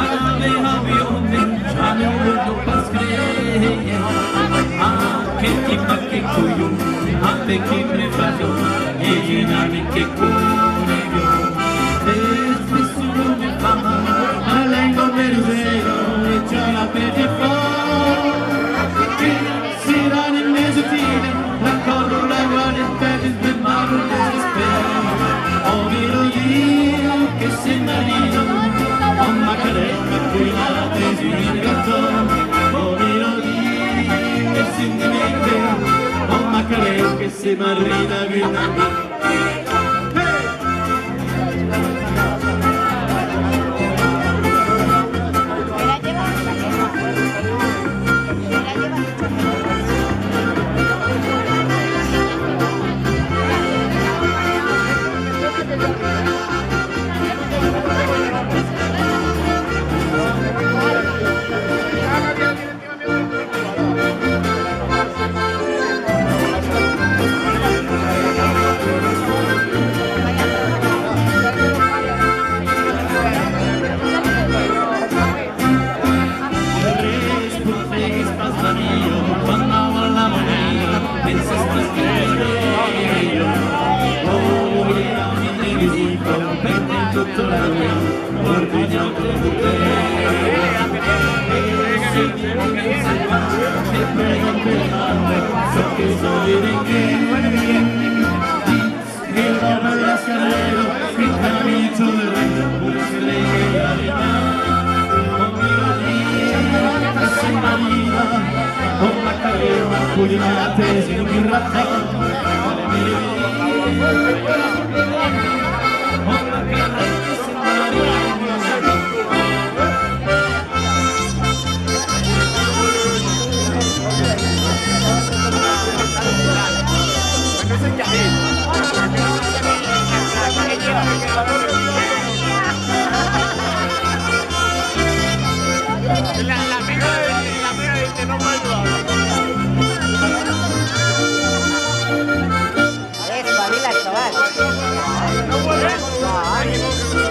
Ave avionen canım pascreia Anche chi ma che cuyo Ave chi me fallo E nami che cuore io E nessuno mi fa Ma lengo merusero E c'ho la pelle fuori Sera nel mesottile Raccolgo la guardia per sbirmare un desispero Oh mio Dio che sei marino Oh Macarena qui la tesi in gatto Oh mio Dio che si dimentica Oh Macarena che sei marina grida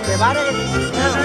Te van a